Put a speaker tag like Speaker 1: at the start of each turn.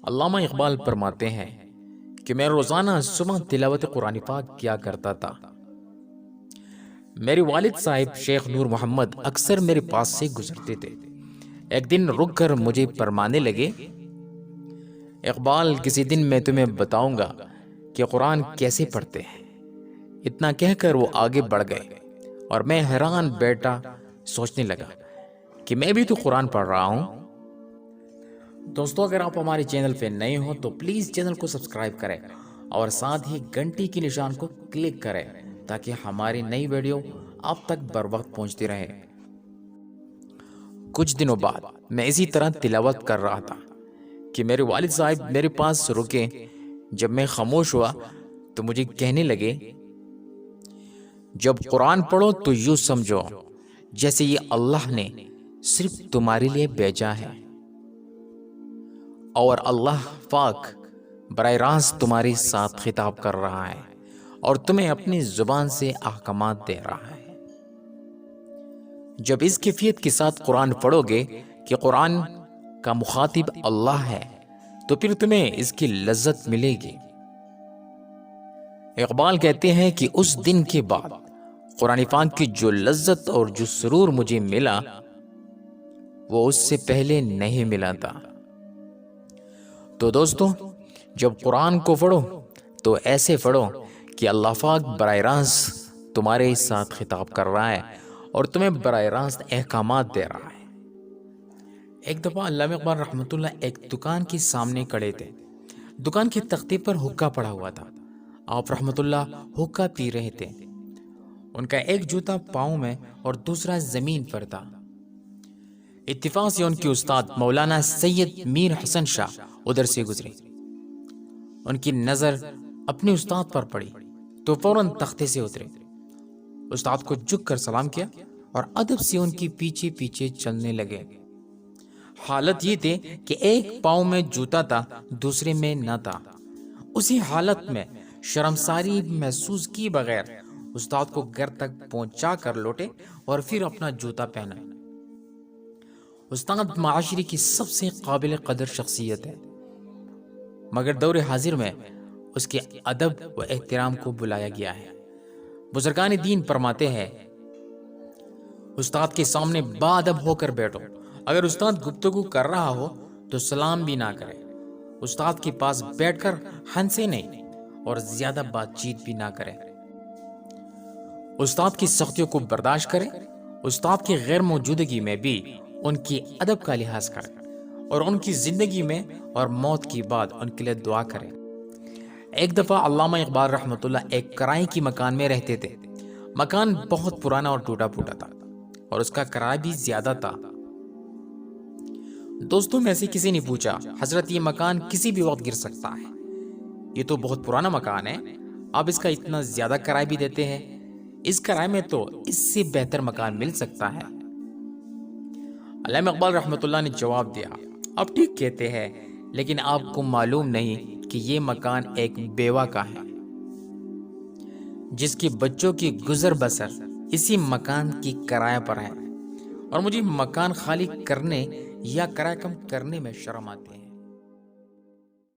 Speaker 1: علامہ اقبال فرماتے ہیں کہ میں روزانہ صبح تلاوت قرآن پاک کیا کرتا تھا۔ میرے والد صاحب شیخ نور محمد اکثر میرے پاس سے گزرتے تھے۔ ایک دن رک کر مجھے فرمانے لگے، اقبال کسی دن میں تمہیں بتاؤں گا کہ قرآن کیسے پڑھتے ہیں۔ اتنا کہہ کر وہ آگے بڑھ گئے اور میں حیران بیٹھا سوچنے لگا کہ میں بھی تو قرآن پڑھ رہا ہوں۔ دوستو، اگر آپ ہمارے چینل پہ نئے ہو تو پلیز چینل کو سبسکرائب کریں اور ساتھ ہی گھنٹی کی نشان کو کلک کریں تاکہ ہماری نئی ویڈیو آپ تک بر وقت پہنچتی رہے۔ کچھ دنوں بعد میں اسی طرح تلاوت کر رہا تھا کہ میرے والد صاحب میرے پاس رکے۔ جب میں خاموش ہوا تو مجھے کہنے لگے، جب قرآن پڑھو تو یوں سمجھو جیسے یہ اللہ نے صرف تمہارے لیے بھیجا ہے اور اللہ پاک براہ راست تمہارے ساتھ خطاب کر رہا ہے اور تمہیں اپنی زبان سے احکامات دے رہا ہے۔ جب اس کیفیت کے ساتھ قرآن پڑھو گے کہ قرآن کا مخاطب اللہ ہے تو پھر تمہیں اس کی لذت ملے گی۔ اقبال کہتے ہیں کہ اس دن کے بعد قرآن پاک کی جو لذت اور جو سرور مجھے ملا وہ اس سے پہلے نہیں ملا تھا۔ تو دوستو، جب قرآن کو پڑھو تو ایسے پڑھو کہ اللہ پاک براہ راست تمہارے ساتھ خطاب کر رہا ہے اور تمہیں براہ راست احکامات دے رہا ہے۔ ایک دفعہ علامہ اقبال رحمۃ اللہ ایک دکان کے سامنے کھڑے تھے۔ دکان کے تختے پر حقہ پڑا ہوا تھا۔ آپ رحمۃ اللہ حقہ پی رہے تھے۔ ان کا ایک جوتا پاؤں میں اور دوسرا زمین پر تھا۔ اتفاق سے ان کے استاد مولانا سید میر حسن شاہ ادھر سے گزرے۔ ان کی نظر اپنے استاد پر پڑی تو فوراً تختے سے اترے، استاد کو جھک کر سلام کیا اور ادب سے ان کے پیچھے پیچھے چلنے لگے۔ حالت یہ تھی کہ ایک پاؤں میں جوتا تھا، دوسرے میں نہ تھا۔ اسی حالت میں شرمساری محسوس کی بغیر استاد کو گھر تک پہنچا کر لوٹے اور پھر اپنا جوتا پہنا۔ استاد معاشرے کی سب سے قابل قدر شخصیت ہے، مگر دور حاضر میں اس کے ادب و احترام کو بلایا گیا ہے۔ بزرگان دین فرماتے ہیں، استاد کے سامنے با ادب ہو کر بیٹھو۔ اگر استاد گفتگو کر رہا ہو تو سلام بھی نہ کرے۔ استاد کے پاس بیٹھ کر ہنسے نہیں اور زیادہ بات چیت بھی نہ کرے۔ استاد کی سختیوں کو برداشت کرے۔ استاد کی غیر موجودگی میں بھی ان کی ادب کا لحاظ کرے اور ان کی زندگی میں اور موت کی بعد ان کے لیے دعا کرے۔ ایک دفعہ علامہ اقبال رحمۃ اللہ ایک کرائے کی مکان میں رہتے تھے۔ مکان بہت پرانا اور ٹوٹا پھوٹا تھا اور اس کا کرایہ بھی زیادہ تھا۔ دوستوں میں سے کسی نے پوچھا، حضرت یہ مکان کسی بھی وقت گر سکتا ہے، یہ تو بہت پرانا مکان ہے، آپ اس کا اتنا زیادہ کرایہ بھی دیتے ہیں، اس کرایے میں تو اس سے بہتر مکان مل سکتا ہے۔ علامہ اقبال رحمۃ اللہ نے جواب دیا، آپ ٹھیک کہتے ہیں، لیکن آپ کو معلوم نہیں کہ یہ مکان ایک بیوہ کا ہے جس کے بچوں کی گزر بسر اسی مکان کی کرایہ پر ہے، اور مجھے مکان خالی کرنے یا کرایہ کم کرنے میں شرم آتی ہے۔